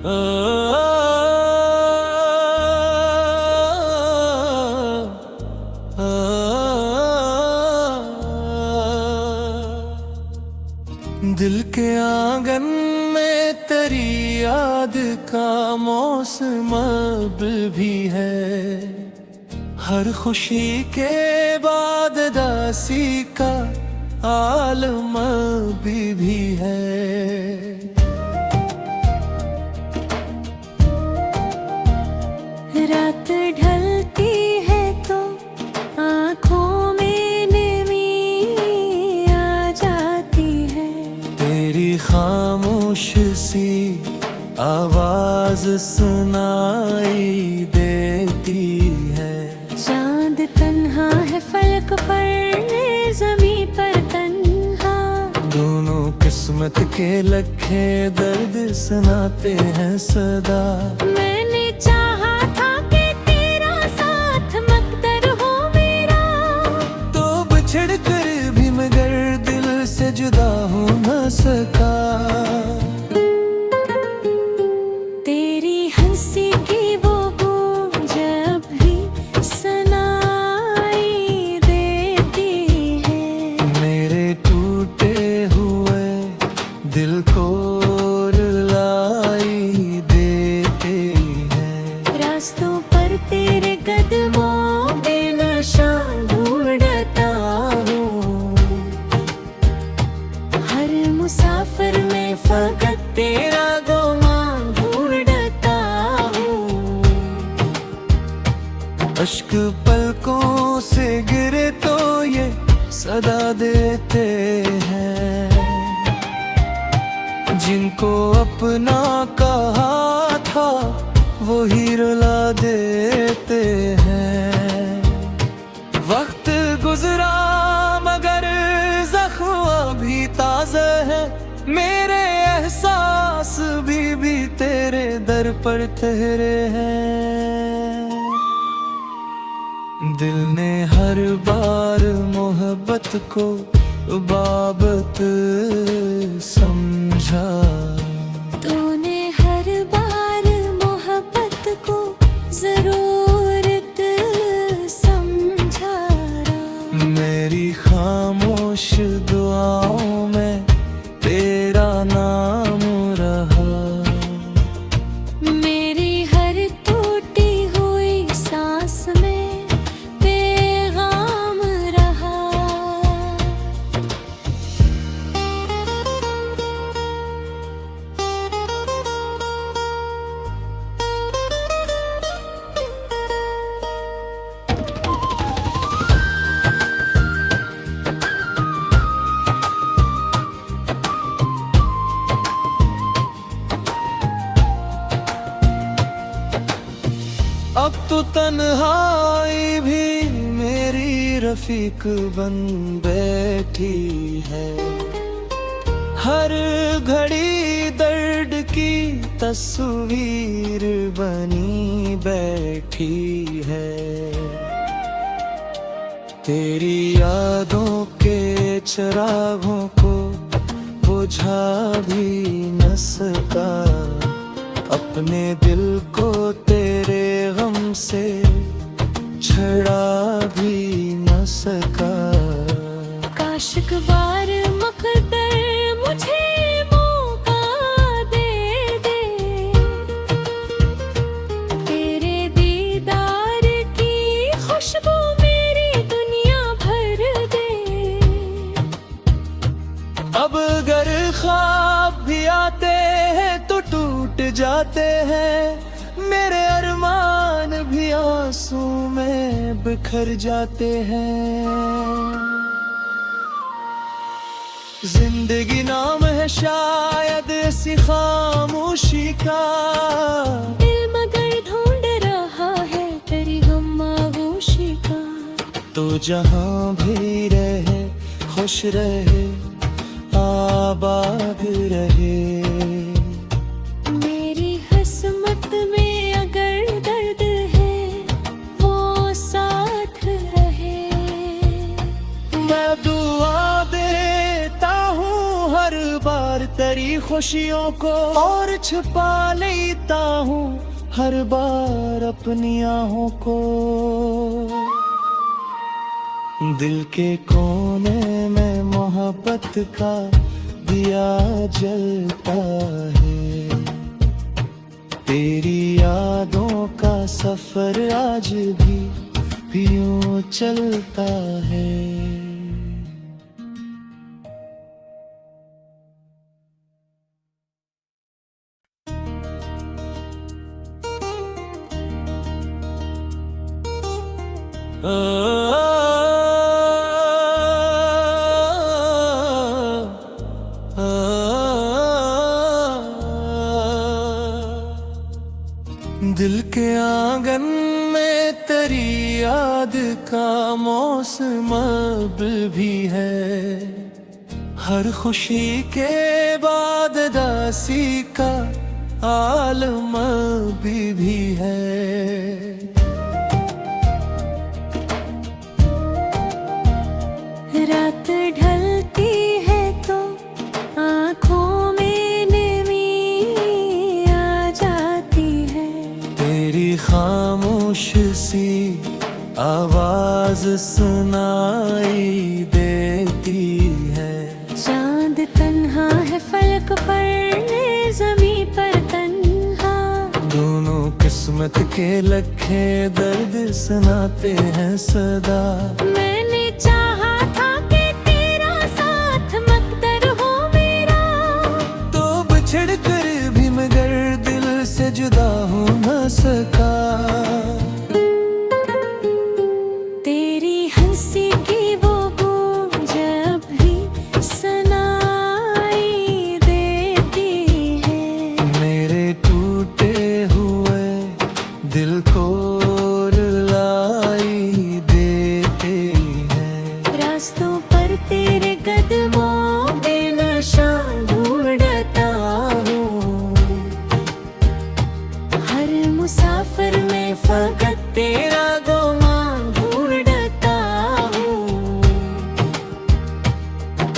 दिल के आंगन में तेरी याद का मौसम अब भी है। हर खुशी के बाद दासी का आलम अभी भी है। रात ढलती है तो आँखों में नमी आ जाती है। तेरी खामोश सी आवाज सुनाई देती है। चांद तन्हा है फलक पर, ज़मीं पर तन्हा। दोनों किस्मत के लखे दर्द सुनाते हैं सदा। मैंने चाहा था कि तेरा साथ मकदर हो मेरा, तो बिछड़ कर भी मगर दिल से जुदा हो न सका। तेरी हंसी की वो गूंज अब भी सुनाई देती है। मेरे टूटे हुए दिल को रुलाई देते हैं। रास्तों पर तेरे कदमों के निशान ढूंढता हूँ। हर मुसाफिर में फकत तेरा गुमान ढूंढता हूँ। अश्क पलकों से गिरे तो ये सदा देते हैं। जिनको अपना कहा था वही रुला देते हैं। वक्त गुजरा मगर जख्म अभी ताज़ा है। मेरे एहसास भी तेरे दर पर ठहरे हैं। दिल ने हर बार मोहब्बत को बाबत समझा। तूने हर बार मोहब्बत को जरूरत समझा। मेरी खामोश दुआओं में तेरा नाम रहा। मेरी हर टूटी हुई सांस में पैगाम रहा। अब तो तन्हाई भी मेरी रफीक बन बैठी है। हर घड़ी दर्द की तस्वीर बनी बैठी है। तेरी यादों के चिरागों को बुझा भी न सका। अपने दिल को तेरे गम से छड़ा भी न सका। काश एक बार मुकद्दर मुझे मौका दे दे। तेरे दीदार की खुशबू मेरी दुनिया भर दे। अब अगर ख्वाब भी आते हैं तो टूट जाते हैं। मेरे अरमान भी आंसू में बिखर जाते हैं। जिंदगी नाम है शायद ऐसी खामोशी का। दिल मगर ढूंढ रहा है तेरी खामोशी का। तो जहां भी रहे खुश रहे आबाद रहे। मेरी किस्मत में अगर दर्द है वो साथ रहे। मैं दुआ देता हूँ हर बार तेरी खुशियों को और छुपा लेता हूँ हर बार अपनी आहों को। दिल के कोने में मोहब्बत का दिया जलता है, तेरी यादों का सफर आज भी यूं चलता है। दिल के आंगन में तेरी याद का मौसम अब भी है, हर खुशी के बाद दासी का आलम अभी भी है। रात ढलती है तो आँखों में नमी आ जाती है, तेरी खामोश सी आवाज सुनाई देती है। चांद तन्हा है फलक पर, ज़मीं पर तन्हा, दोनों किस्मत के लखे दर्द सुनाते हैं सदा। मैंने चाहा था कि तेरा साथ मकदर हो मेरा, तो बिछड़ कर भी मगर दिल से जुदा हो न सका। तेरी हंसी की वो गूंज अब भी सुनाई देती है, मेरे टूटे हुए दिल को रुलाई देते हैं। रास्तों पर तेरे कदमों पे निशान ढूंढता हूँ, हर मुसाफिर में फकत तेरा गुमान ढूंढता हूँ।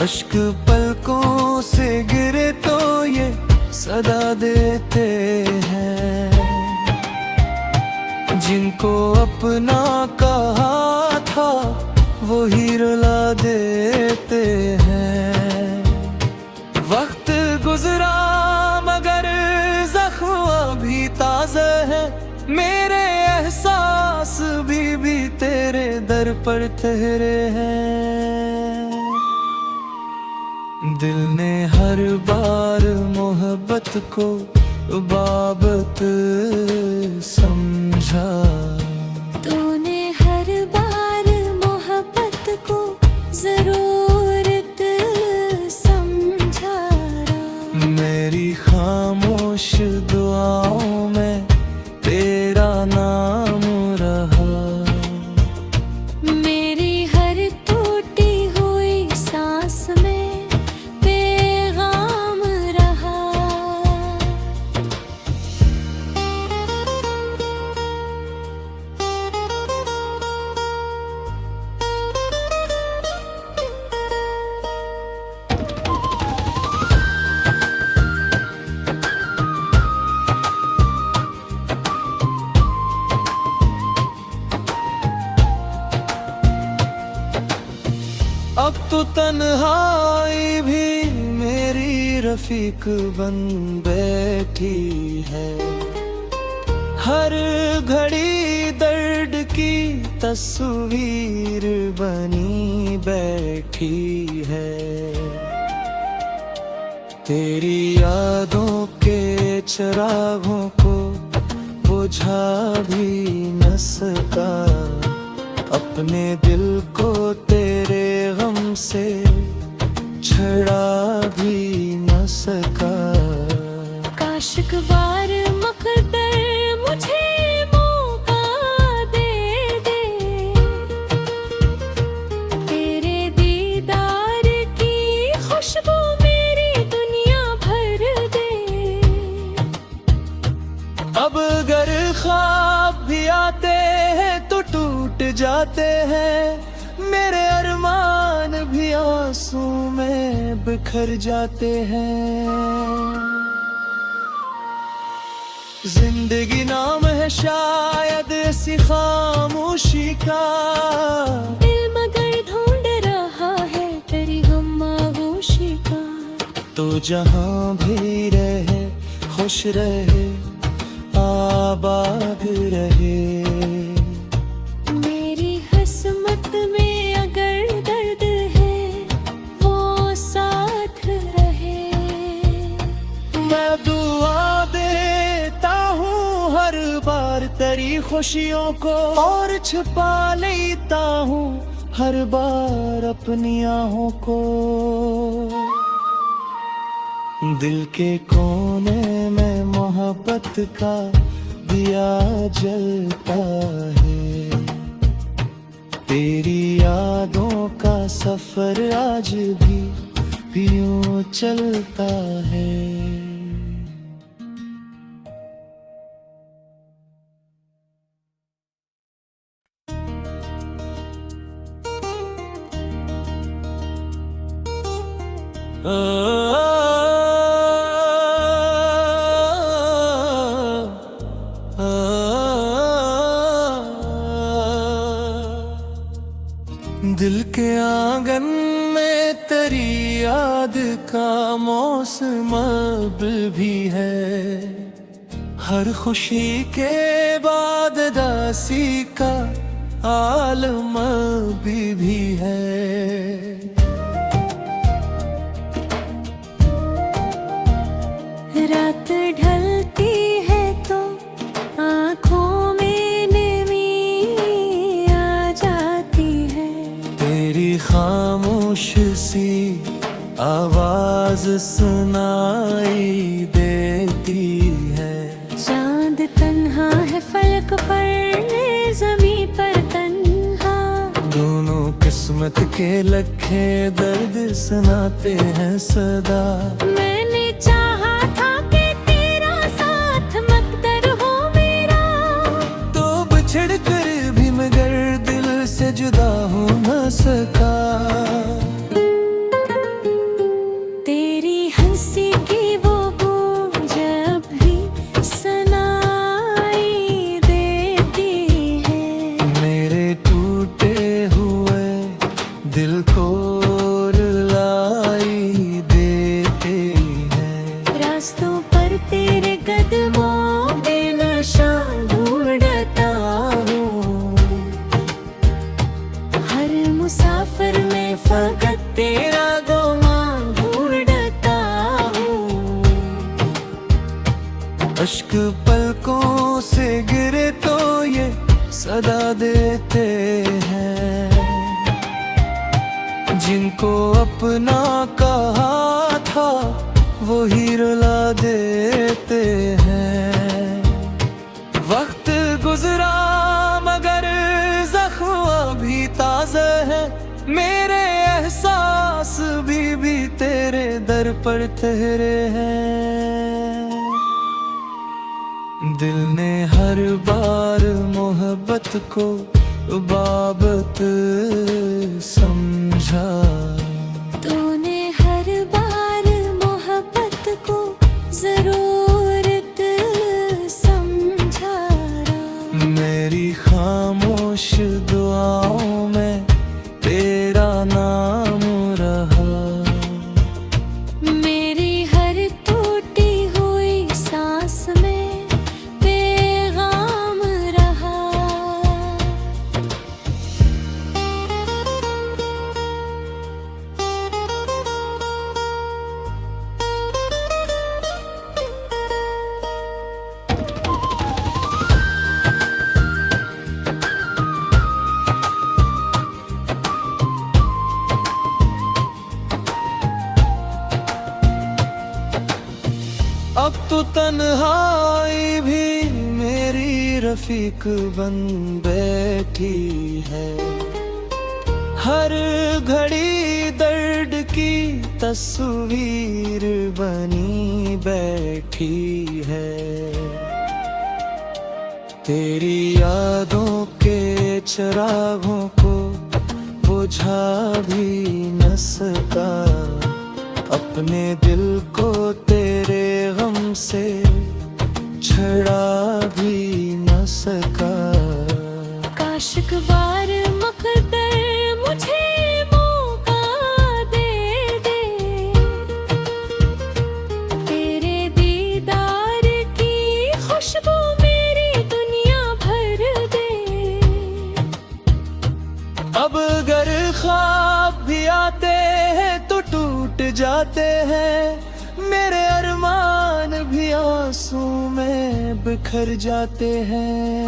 अश्क पलकों से गिरे तो ये सदा देते हैं, जिनको अपना कहा था वही रुला देते हैं। वक्त गुजरा मगर जख्म अभी ताज़ा है, मेरे एहसास भी तेरे दर पर ठहरे हैं। दिल ने हर बार मोहब्बत को बाबत समझा, तूने हर बार मोहब्बत को जरूरत समझा। मेरी खामोश दुआओं में तेरा नाम रहा, मेरी हर टूटी हुई सांस में पैगाम रहा। अब तो तन्हाई भी मेरी रफीक बन बैठी है, हर घड़ी दर्द की तस्वीर बनी बैठी है। तेरी यादों के चिरागों को बुझा भी न सका, अपने दिल को तेरे गम से छड़ा भी न सका। काश एक बार मकदर मुझे मौका दे दे, तेरे दीदार की खुशबू मेरी दुनिया भर दे। अब अगर ख्वाब भी आते हैं तो टूट जाते हैं, मेरे अरमान अरमान भी आंसू में बिखर जाते हैं। जिंदगी नाम है शायद ऐसी खामोशी का, दिल मगर ढूंढ रहा है तेरी खामोशी का। तो जहां भी रहे खुश रहे आबाद रहे। मेरी किस्मत में अगर दर्द है वो साथ रहे। मैं दुआ देता हूँ हर बार तेरी खुशियों को, और छुपा लेता हूँ हर बार अपनी आहों को। दिल के कोने में मोहब्बत का दिया जलता है। तेरी यादों का सफर आज भी यूं चलता है। दिल के आंगन में तेरी याद का मौसम अब भी है। हर खुशी के बाद दासी का आलम भी है। रात ढलती है तो आँखों में नमी आ जाती है। तेरी खामोश सी आवाज सुनाई देती है। चांद तन्हा है फलक पर, ज़मीं पर तन्हा। दोनों किस्मत के लखे दर्द सुनाते हैं सदा। मैंने चाहा था कि तेरा साथ मकदर हो मेरा, तो बिछड़ कर भी मगर दिल से जुदा हो न सका। तेरी हंसी की वो गूंज अब भी सुनाई देती है। मेरे टूटे हुए दिल को रुलाई देते हैं। रास्तों पर तेरे कदमों पे नशा ढूंढता हूँ। हर मुसाफिर में फकत तेरा गुमान ढूंढता हूँ। अश्क पलकों से गिरे तो ये सदा देते हैं। जिनको अपना कहा था वही रुला देते हैं। वक्त गुजरा मगर जख्म अभी ताज़ा है। मेरे एहसास भी तेरे दर पर ठहरे हैं। दिल ने हर बार मोहब्बत को बाबत समझा। तूने हर बार मोहब्बत को जरूरत समझा। मेरी खामोश दुआओं में तेरा नाम रहा। मेरी हर टूटी हुई सांस में पैगाम रहा। अब तो तन्हाई भी मेरी रफीक बन बैठी है। हर घड़ी दर्द की तस्वीर बनी बैठी है। तेरी यादों के चिरागों को वो बुझा भी न सका, अपने दिल को तेरे गम से छड़ा भी न सका। काश एक बार मुक़द्दर मुझे मौका दे दे, तेरे दीदार की खुशबू मेरी दुनिया भर दे। अब अगर ख्वाब भी आते हैं तो टूट जाते हैं, मेरे अरमान भी आंसू में बिखर जाते हैं।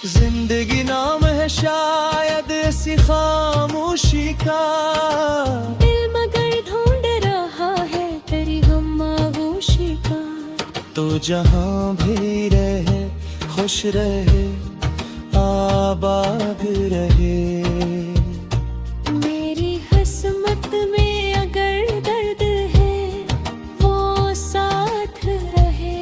जिंदगी नाम है शायद ऐसी खामोशी का, दिल मगर ढूंढ रहा है तेरी गम आगोशी का। तो जहाँ भी रहे खुश रहे आबाद रहे। मेरी किस्मत में अगर दर्द है वो साथ रहे।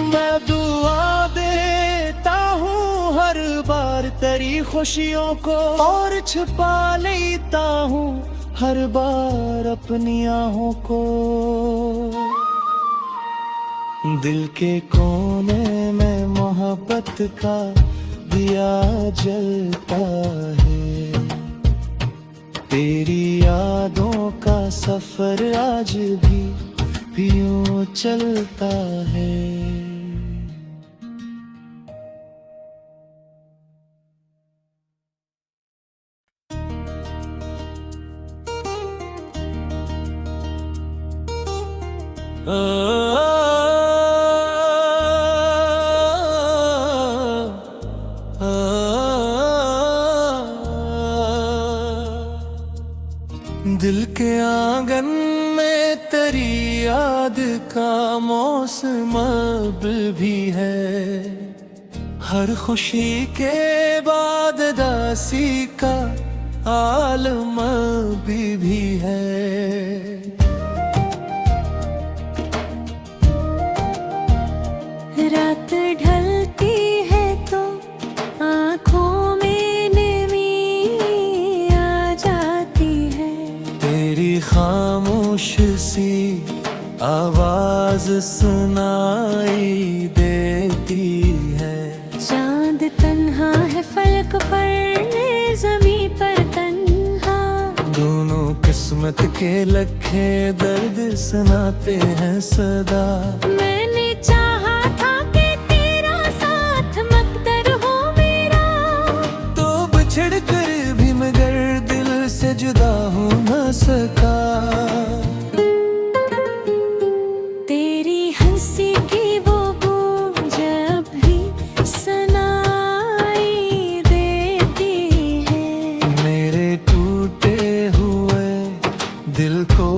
मैं दुआ देता हूँ हर बार तेरी खुशियों को, और छुपा लेता हूँ हर बार अपनी आहों को। दिल के कोने में मोहब्बत का दिया जलता है, तेरी यादों का सफर आज भी यूं चलता है। दिल के आंगन में तेरी याद का मौसम अब भी है, हर खुशी के बाद दासी का आलम भी है। रात ढलती है तो आँखों में नमी आ जाती है, तेरी खामोश सी आवाज सुनाई देती है। चांद तन्हा है फलक पर ज़मीं पर तन्हा, दोनों किस्मत के लखे दर्द सुनाते हैं सदा। मैंने चाहा था कि तेरा साथ मकदर हो मेरा, तो बिछड़ कर भी मगर दिल से जुदा हो न सका। तेरी हंसी की वो गूंज अब भी सुनाई देती है, मेरे टूटे हुए दिल को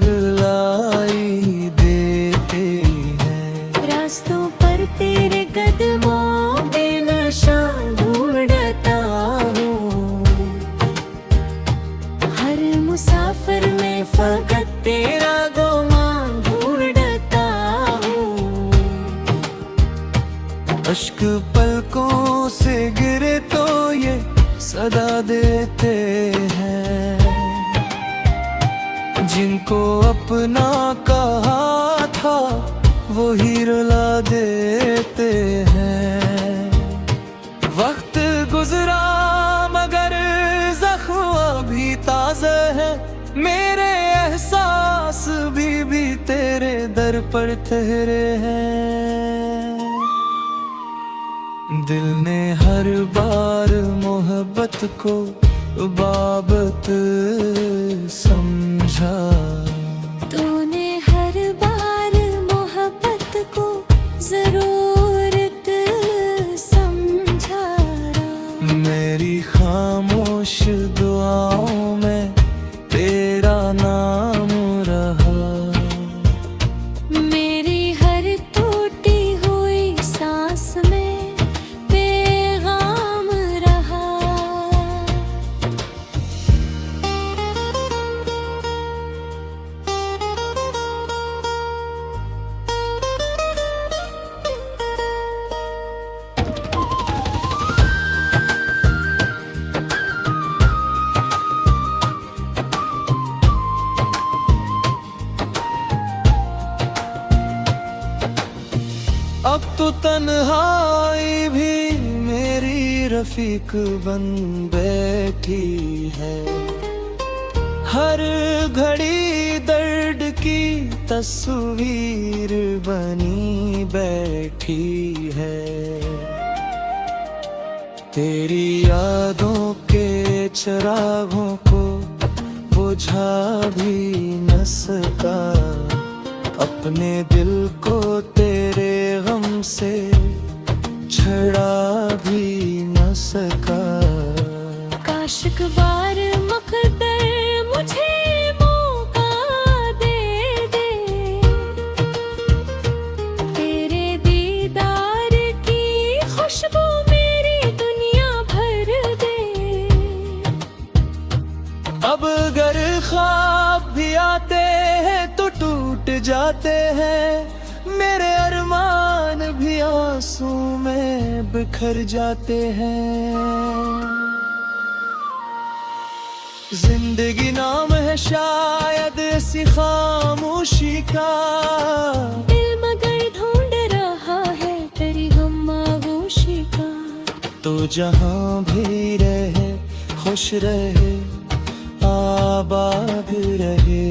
रुलाई देते हैं। रास्तों पर तेरे कदमों के निशान ढूंढता हूँ, हर मुसाफिर में फकत तेरा गुमान ढूंढता हूँ। अश्क पलकों से गिरे तो ये सदा देते हैं, जिनको अपना कहा था वही रुला देते हैं। वक्त गुजरा मगर जख्म अभी ताज़ा है, मेरे एहसास भी तेरे दर पर ठहरे हैं। दिल ने हर बार मोहब्बत को बाबत समझा, तूने हर बार मोहब्बत को जरूरत समझा। मेरी खामोश दुआओं में तेरा नाम रहा, मेरी हर टूटी हुई सांस में पैगाम रहा। तन्हाई भी मेरी रफीक बन बैठी है। हर घड़ी दर्द की तस्वीर बनी बैठी है। तेरी यादों के चिरागों को बुझा भी न सका, अपने दिल को तेरे गम से छड़ा भी न सका। काश एक बार मुक़द्दर मुझे मौका दे दे, तेरे दीदार की खुशबू मेरी दुनिया भर दे। अब अगर ख्वाब भी आते हैं तो टूट जाते हैं, मेरे अरमान भी आंसू में बिखर जाते हैं। जिंदगी नाम है शायद ऐसी खामोशी का, दिल मगर ढूंढ रहा है तेरी गम आगोशी का। तो जहाँ भी रहे खुश रहे आबाद रहे।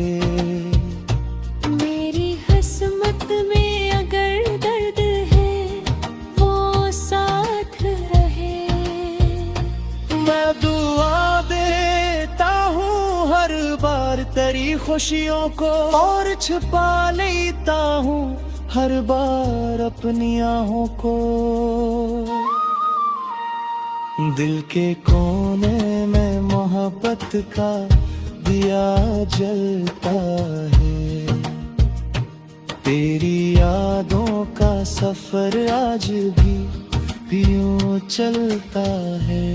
मेरी किस्मत में अगर दर्द है वो साथ रहे। मैं दुआ देता हूँ हर बार तेरी खुशियों को, और छुपा लेता हूँ हर बार अपनी आहों को। दिल के कोने में मोहब्बत का दिया जलता है। तेरी यादों का सफर आज भी यूं चलता है।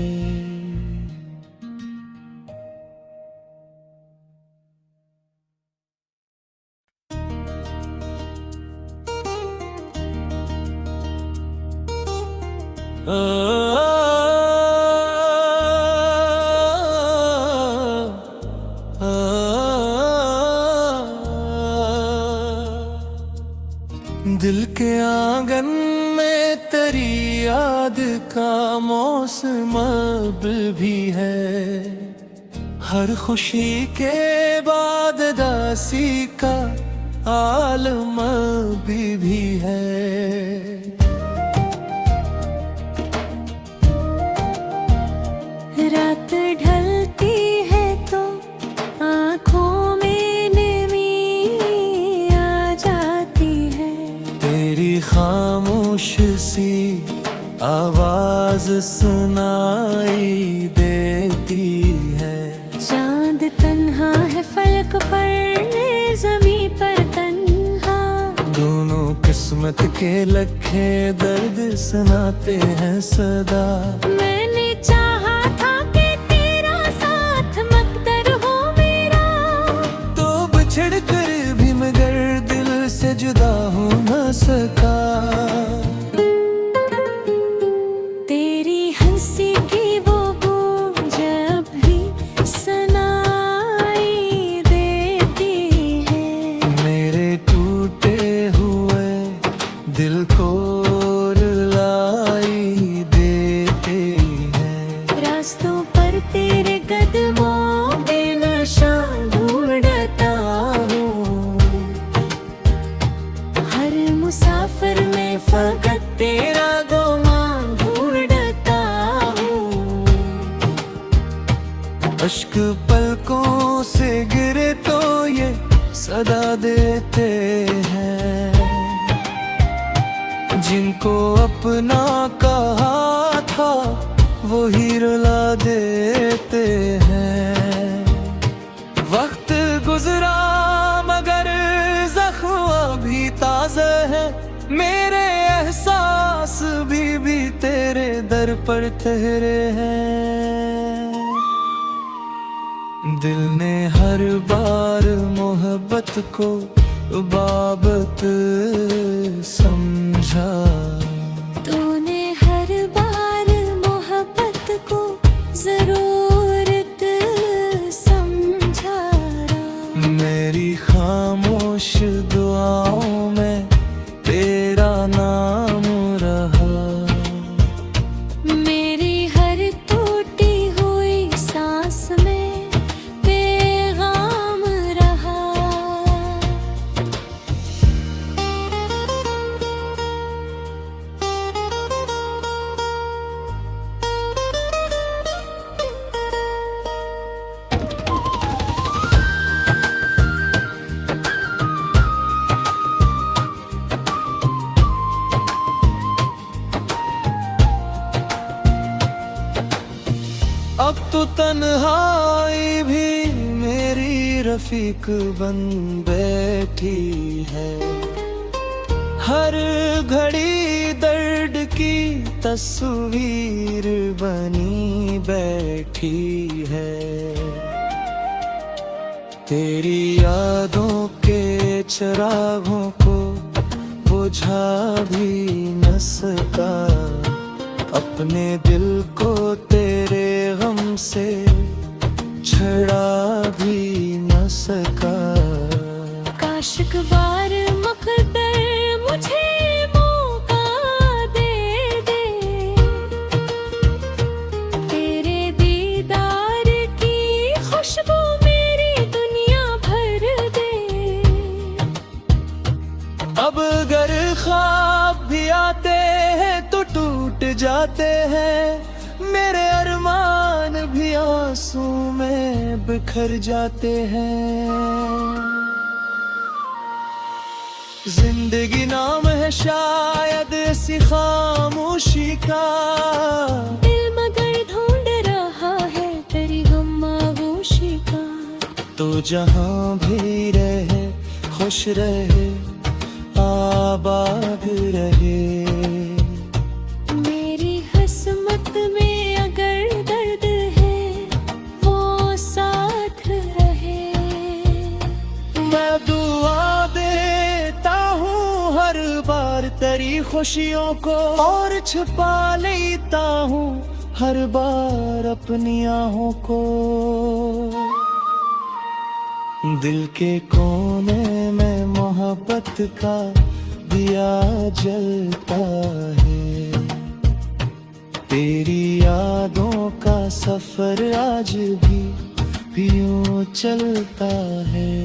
दिल के आंगन में तेरी याद का मौसम अब भी है। हर खुशी के बाद दासी का आलम अभी भी है। रात ढलती है तो आँखों में नमी आ जाती है। तेरी खामोश सी आवाज सुनाई देती है। चांद तन्हा है फलक पर, ज़मीं पर तन्हा। दोनों किस्मत के लखे दर्द सुनाते हैं सदा। मैंने चाहा था कि तेरा साथ मकदर हो मेरा, तो बिछड़ कर भी मगर दिल से जुदा हो न सका। तेरी हंसी की वो गूंज अब भी सुनाई देती है। मेरे टूटे हुए दिल को रुलाई देते हैं। रास्तों पर तेरे कदमों बेनशा ढूंढता हूँ। हर मुसाफिर में फकत तेरा गुमान ढूंढता हूँ। अश्क पलकों से गिरे तो ये सदा देते हैं। जिनको अपना कहा था वही रुला देते हैं। वक्त गुजरा मगर जख्म अभी ताज़ा है। मेरे एहसास भी तेरे दर पर ठहरे हैं। दिल ने हर बार मोहब्बत को बाबत समझा। तूने हर बार मोहब्बत को जरूरत समझा। मेरी खामोश दुआओं में तेरा नाम रहा। तन्हाई भी मेरी रफीक बन बैठी है, हर घड़ी दर्द की तस्वीर बनी बैठी है। तेरी यादों के चिरागों को बुझा भी न सका, अपने दिल को तेरे गम से छड़ा भी न सका। काश एक बार मुक़द्दर मुझे मौका दे दे, तेरे दीदार की खुशबू मेरी दुनिया भर दे। अब अगर ख्वाब भी आते हैं तो टूट जाते हैं, मेरे अरमान भी आंसू में बिखर जाते हैं। जिंदगी नाम है शायद ऐसी खामोशी का, दिल मगर ढूंढ रहा है तेरी गमगोशी का। तो जहाँ भी रहे खुश रहे आबाद रहे। मेरी किस्मत में अगर दर्द है वो साथ रहे। मैं दुआ देता हूँ हर बार तेरी खुशियों को, और छुपा लेता हूँ हर बार अपनी आहों को। दिल के कोने में मोहब्बत का दिया जलता है, तेरी यादों का सफर आज भी यूं चलता है।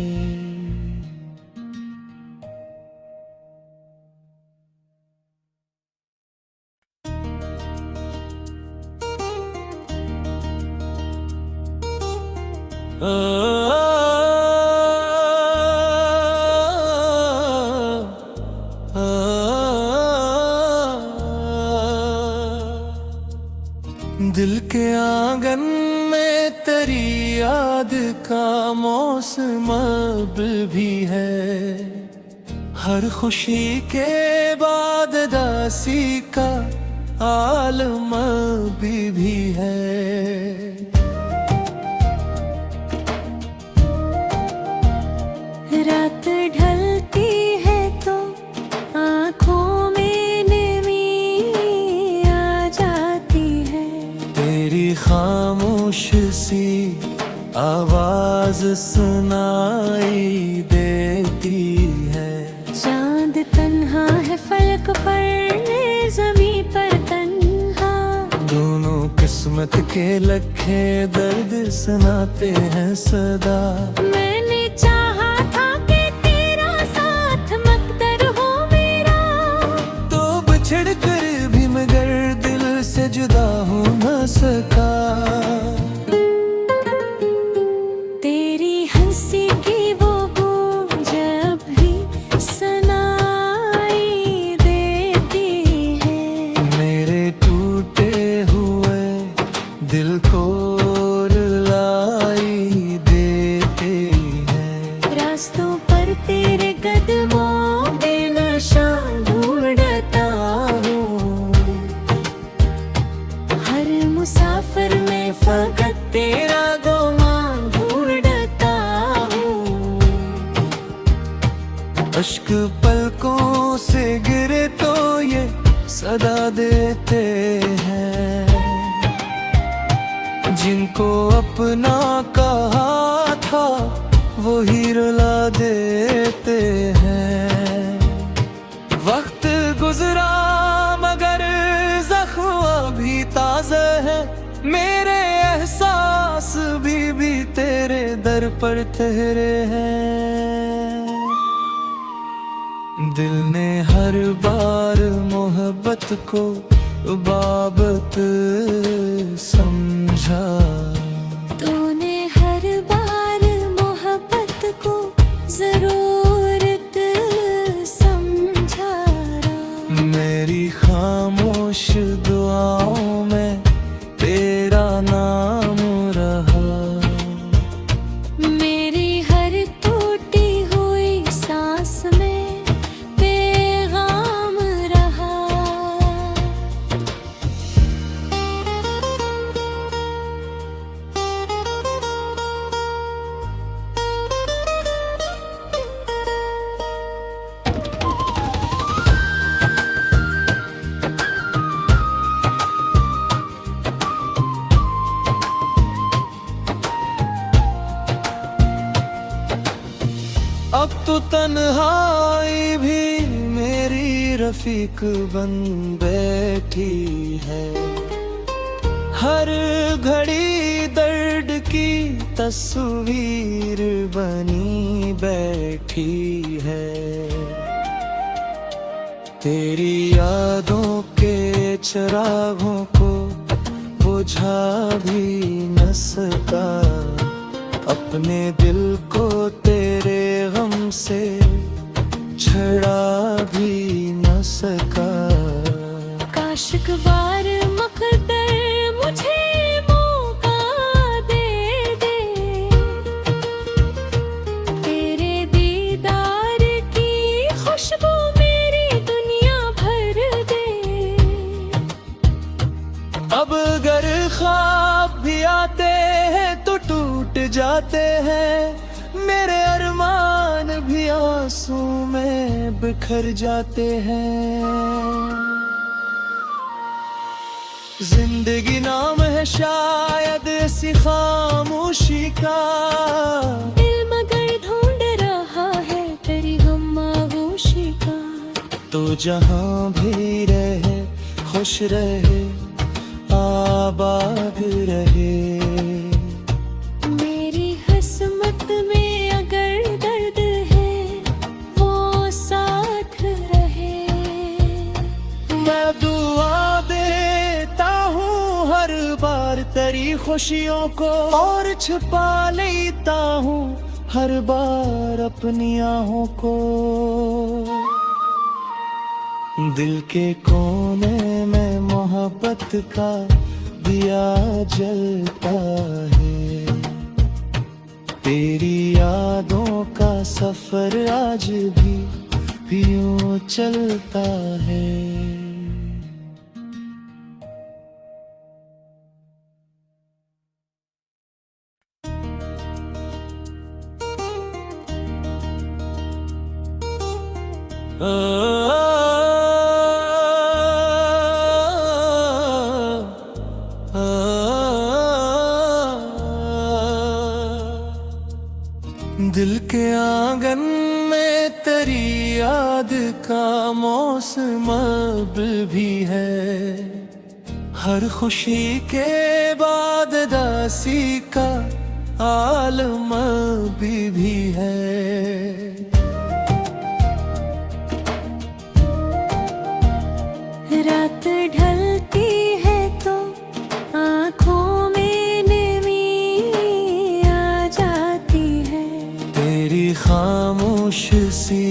दिल के आंगन में तेरी याद का मौसम अब भी है, हर खुशी के बाद दासी का आलम अभी भी है। रात ढलती है तो आँखों में नमी आ जाती है, तेरी खामोश सी आवाज सुनाई देती है। चांद तन्हा है फलक पर, ज़मीं पर तन्हा। दोनों किस्मत के लखे दर्द सुनाते हैं सदा। मैंने चाहा था कि तेरा साथ मकदर हो मेरा, तो बिछड़ कर भी मगर दिल से जुदा हो न सका। तेरी हंसी की वो गूंज अब भी सुनाई देती है, मेरे टूटे हुए दिल को रुलाई देते हैं। रास्तों पर तेरे कदमों में नशा ढूंढता हूँ, हर मुसाफिर में फकत तेरा गुमान ढूंढता हूँ। अश्क पलकों से गिरे तो ये सदा देते हैं, जिनको अपना कहा था वही रुला देते हैं। वक्त गुजरा मगर जख्म अभी ताज़ा है, मेरे एहसास भी तेरे दर पर ठहरे हैं। दिल ने हर बार मोहब्बत को बाबत समझा, तूने हर बार मोहब्बत को जरूरत समझा। मेरी खामोश दुआओं में तेरा नाम रहा। अब तो तन्हाई भी मेरी रफीक बन बैठी है। हर घड़ी दर्द की तस्वीर बनी बैठी है। तेरी यादों के चिरागों को बुझा भी न सका, अपने दिल को तेरे गम से छड़ा भी न सका। काश एक बार मकदर मुझे मौका दे दे, तेरे दीदार की खुशबू मेरी दुनिया भर दे। अब अगर ख्वाब भी आते हैं तो टूट जाते हैं, मेरे अरमान भी आंसू में बिखर जाते हैं। जिंदगी नाम है शायद ऐसी खामोशी का, दिल मगर ढूंढ रहा है तेरी खामोशी का। तो जहाँ भी रहे खुश रहे आबाद रहे। मेरी किस्मत में अगर दर्द है वो साथ रहे। मैं दुआ देता हूँ हर बार तेरी खुशियों को, और छुपा लेता हूँ हर बार अपनी आहों को। दिल के कोने में मोहब्बत का दिया जलता है। तेरी यादों का सफर आज भी यूं चलता है। दिल के आंगन में तेरी याद का मौसम अब भी है। हर खुशी के बाद दासी का आलम भी है। रात ढलती है तो आँखों में नमी आ जाती है। तेरी खामोश सी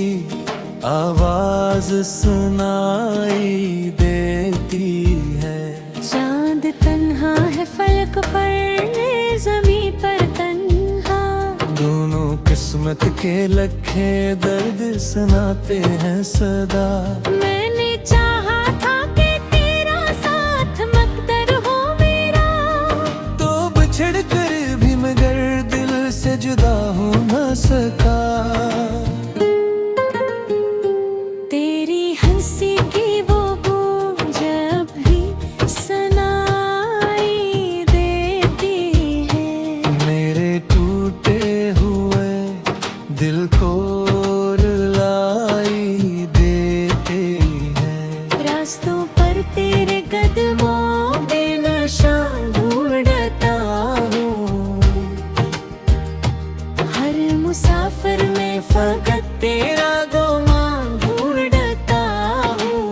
आवाज सुनाई देती है। चांद तन्हा है फलक पर, ज़मीं पर तन्हा। दोनों किस्मत के लखे दर्द सुनाते हैं सदा। मैंने चाहा था कि तेरा साथ मकदर हो मेरा, तो बिछड़ कर भी मगर दिल से जुदा हो न सका। तेरी हंसी की वो गूंज अब भी सुनाई देती है। मेरे टूटे हुए दिल को रुलाई देते हैं। रास्तों पर तेरे कदमों बेनशा ढूंढता हूँ। हर मुसाफिर में फकत तेरा गुमान ढूंढता हूँ।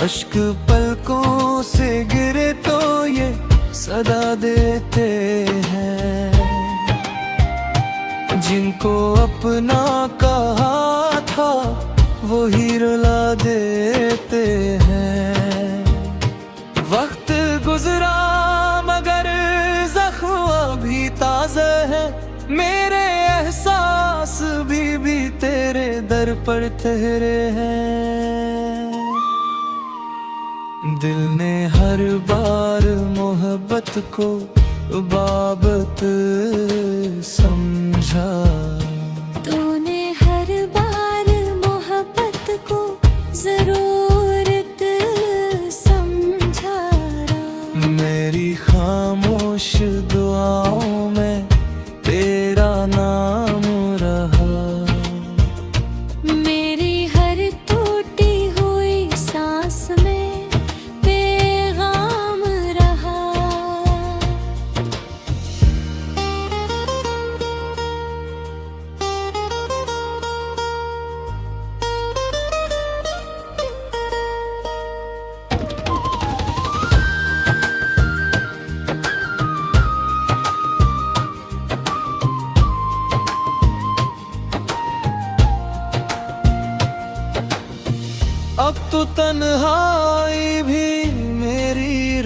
अश्क पलकों से गिरे तो ये सदा देते हैं। जिनको अपना कहा था वो ही रुला देते हैं। वक्त गुजरा मगर जख्म अभी ताज़ा है। मेरे एहसास भी तेरे दर पर ठहरे हैं। दिल ने हर बार मोहब्बत को बाबत समझा। तूने हर बार मोहब्बत को जरूरत समझा। मेरी खामोश दुआओं में तेरा नाम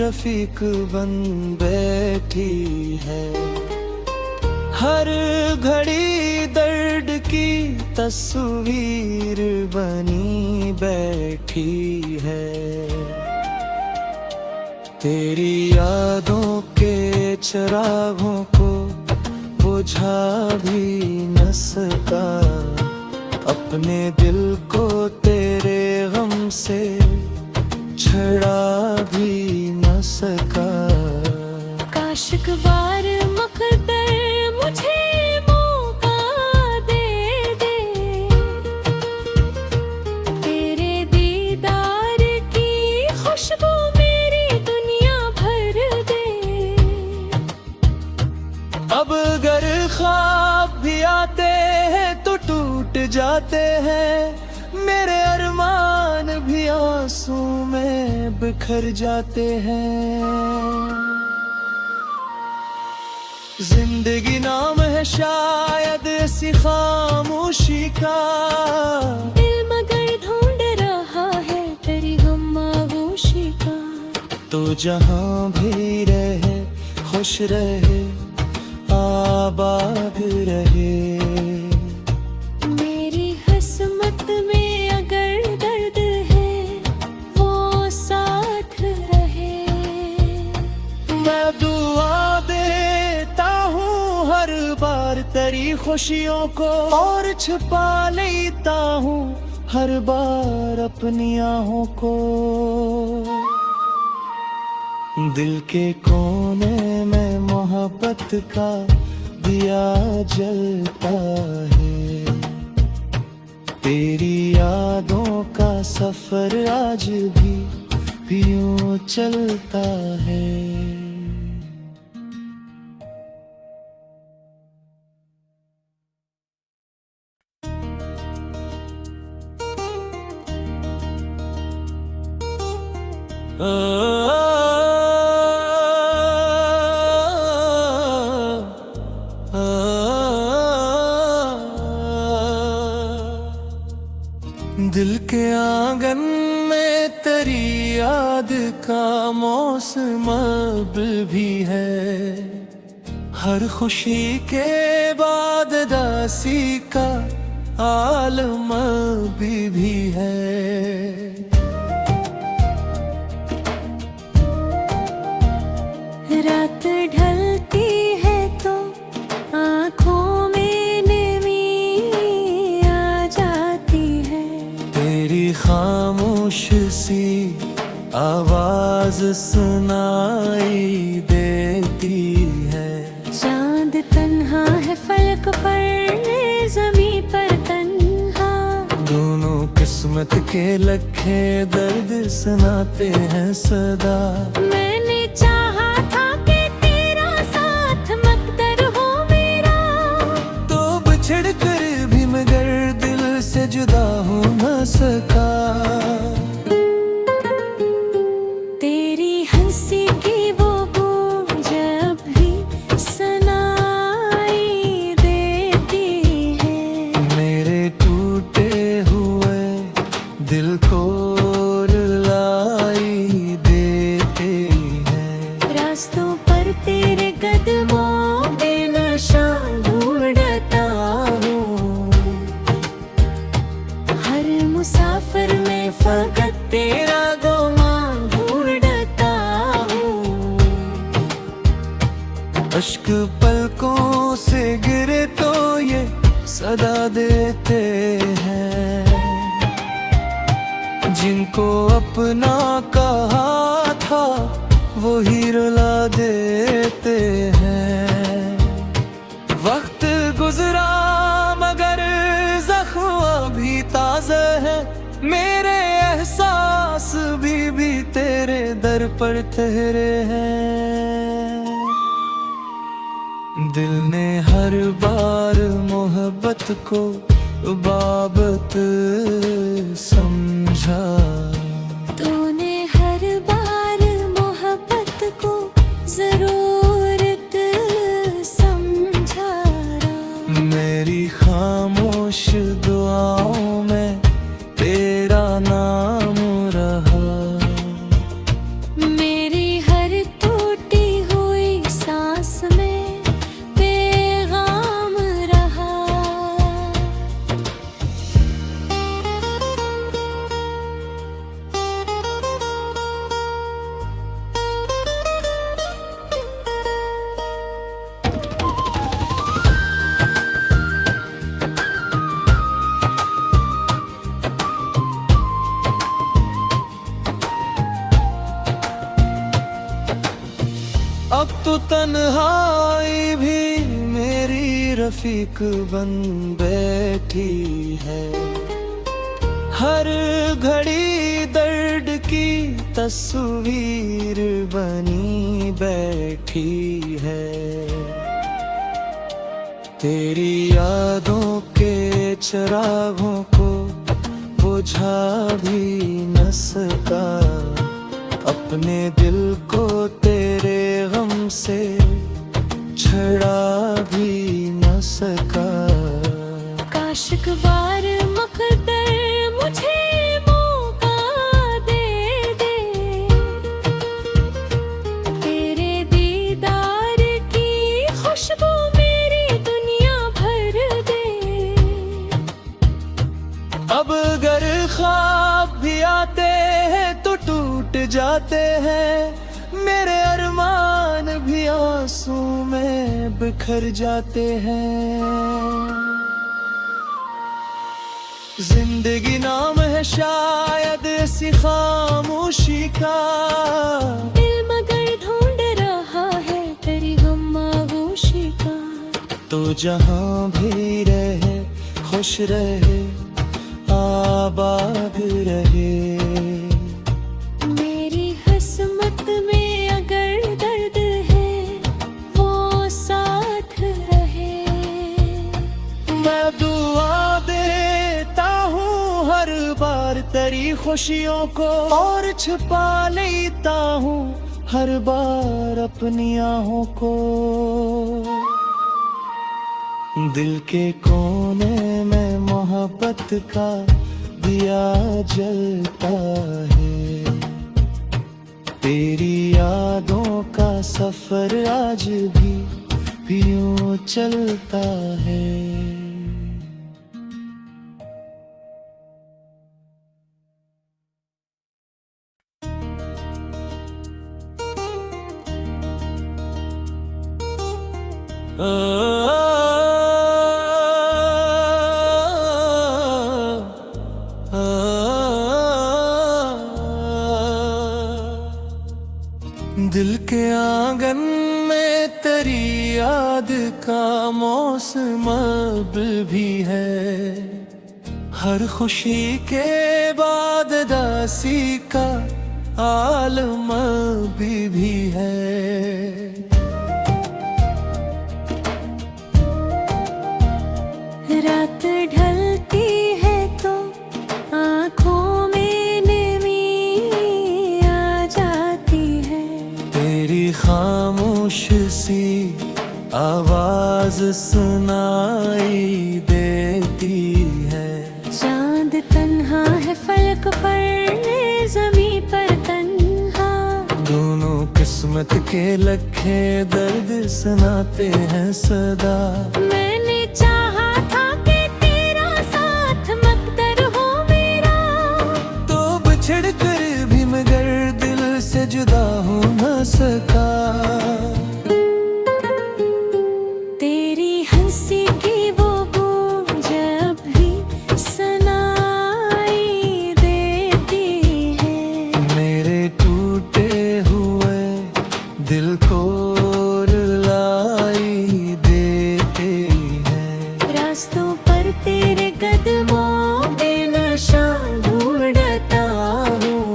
रफीक बन बैठी है। हर घड़ी दर्द की तस्वीर बनी बैठी है। तेरी यादों के चिरागों को बुझा भी न सका, अपने दिल को तेरे गम से छड़ा भी न सका। काश एक बार मुक़द्दर मुझे मौका दे दे, तेरे दीदार की खुशबू मेरी दुनिया भर दे। अब अगर ख्वाब भी आते हैं तो टूट जाते हैं, मेरे अरमान भी आंसू में बिखर जाते हैं। जिंदगी नाम है शायद ऐसी खामोशी का, दिल मगर ढूंढ रहा है तेरी खामोशी का। तो जहाँ भी रहे खुश रहे आबाद रहे। मेरी किस्मत में अगर दर्द है वो साथ रहे। मैं दुआ देता हूँ हर बार तेरी खुशियों को, और छुपा लेता हूँ हर बार अपनी आहों को। दिल के कोने में मोहब्बत का दिया जलता है। तेरी यादों का सफर आज भी यूं चलता है। दिल के आंगन में तेरी याद का मौसम अब भी है। हर खुशी के बाद दासी का आलम अभी भी है। रात ढलती है तो आँखों में नमी आ जाती है। तेरी खामोश सी आवाज सुनाई देती है। चांद तन्हा है फलक पर, ज़मीं पर तन्हा। दोनों किस्मत के लखे दर्द सुनाते हैं सदा। मैंने चाहा था कि तेरा साथ मकदर हो मेरा, तो बिछड़ कर भी मगर दिल से जुदा हो न सका। तेरी हंसी की वो गूंज अब भी सुनाई देती है। मेरे टूटे हुए दिल को रुलाई देते हैं। रास्तों पर तेरे कदमों में नशा ढूंढता हूँ। हर मुसाफिर में फकत तेरा गुमान ढूंढता हूँ। अश्क पलकों से गिरे तो ये सदा देते हैं। जिनको अपना कहा था वो ही रुला देते हैं। वक्त गुजरा मगर जख्म अभी ताज़ा है। मेरे एहसास भी तेरे दर पर ठहरे हैं। दिल ने हर बार मोहब्बत को बाबत समझा। तूने हर बार मोहब्बत को जरूरत समझा। मेरी खामोश दुआओं में तेरा नाम रहा। मेरी हर तन्हाई भी मेरी रफीक बन बैठी है। हर घड़ी दर्द की तस्वीर बनी बैठी है। तेरी यादों के चिरागों को बुझा भी न सका, अपने दिल को तेरे गम से छड़ा भी न सका। काश एक बार मुकद्दर मुझे मौका दे दे, तेरे दीदार की खुशबू मेरी दुनिया भर दे। अब अगर ख्वाब भी आते हैं तो टूट जाते हैं, मेरे अरमान भी आंसू में बिखर जाते हैं। जिंदगी नाम है शायद ऐसी खामोशी का, दिल मगर ढूंढ रहा है तेरी खामोशी का। तो जहाँ भी रहे खुश रहे आबाद रहे। मेरी किस्मत में अगर दर्द है वो साथ रहे। मैं दुआ देता हूँ हर बार तेरी खुशियों को, और छुपा लेता हूँ हर बार अपनी आहों को। दिल के कोने में मोहब्बत का दिया जलता है। तेरी यादों का सफर आज भी यूं चलता है। दिल के आंगन में तेरी याद का मौसम अब भी है। हर खुशी के बाद दासी का आलम भी है। रात ढलती है तो आँखों में नमी आ जाती है। तेरी खामोश सी आवाज सुनाई देती है। चांद तन्हा है फलक पर, ज़मीं पर तन्हा। दोनों किस्मत के लखे दर्द सुनाते हैं सदा। मैंने चाहा था कि तेरा साथ मकदर हो मेरा, तो बिछड़ कर भी मगर दिल से जुदा हो न सका। तेरी हंसी की वो गूंज अब भी सुनाई देती है। मेरे टूटे हुए दिल को रुलाई देते हैं। रास्तों पर तेरे कदमों पे नशा ढूंढता हूँ।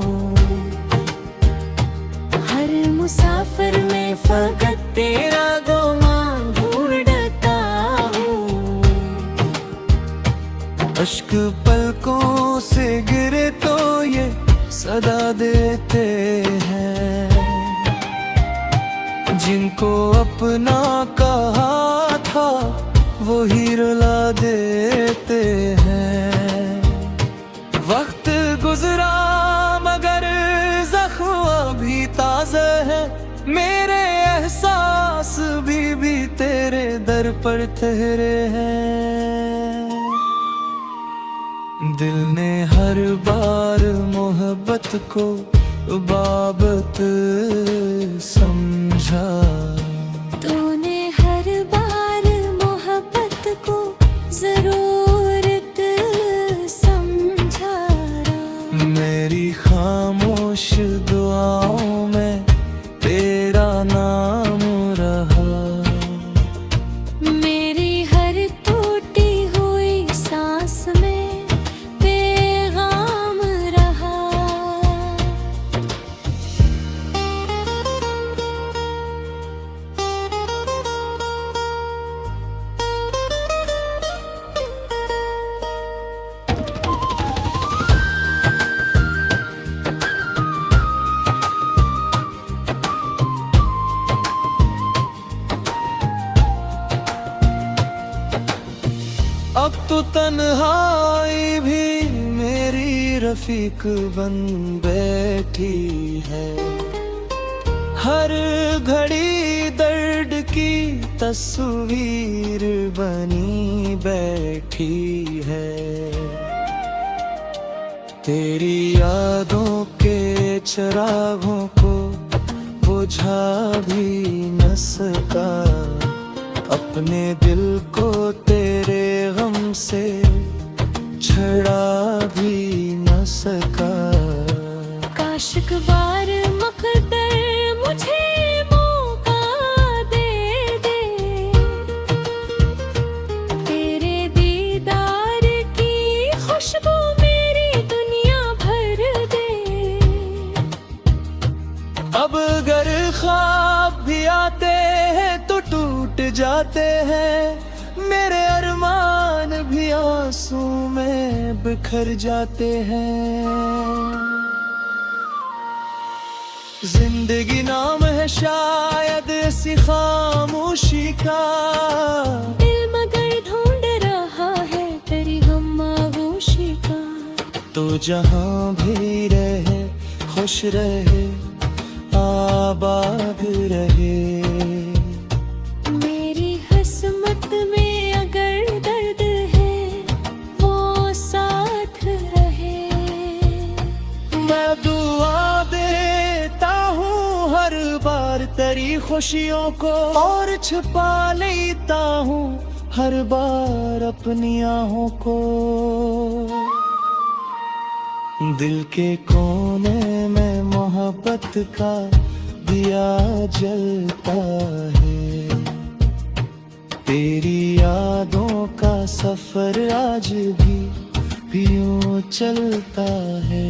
हर मुसाफिर में फकत तेरा गुमान ढूंढता हूँ। अश्क पलकों से गिरे तो ये सदा देते हैं। जिनको अपना कहा था वो ही रुला देते हैं। वक्त गुजरा मगर जख्म अभी ताज़ा है। मेरे एहसास भी तेरे दर पर ठहरे हैं। दिल ने हर बार मोहब्बत को बाबत समझा। तूने हर बार मोहब्बत को जरूरत समझा। मेरी खामोश दुआओं में तेरा नाम रहा। अब तो तन्हाई भी मेरी रफीक बन बैठी है। हर घड़ी दर्द की तस्वीर बनी बैठी है। तेरी यादों के चिरागों को बुझा भी न सका, अपने दिल को तेरे गम से छड़ा भी न सका। काश एक बार मकदर मुझे मौका दे दे, तेरे दीदार की खुशबू मेरी दुनिया भर दे। अब अगर ख्वाब भी आते हैं तो टूट जाते हैं, मेरे अरमान भी आंसू में बिखर जाते हैं। जिंदगी नाम है शायद इसी खामोशी का, दिल मगर ढूंढ रहा है तेरी खामोशी का। तो जहां भी रहे खुश रहे आबाद रहे। मेरी किस्मत में अगर दर्द है वो साथ रहे। मैं दुआ देता हूँ हर बार तेरी खुशियों को, और छुपा लेता हूँ हर बार अपनी आहों को। दिल के कोने में मोहब्बत का दिया जलता है। तेरी यादों का सफर आज भी यूं चलता है।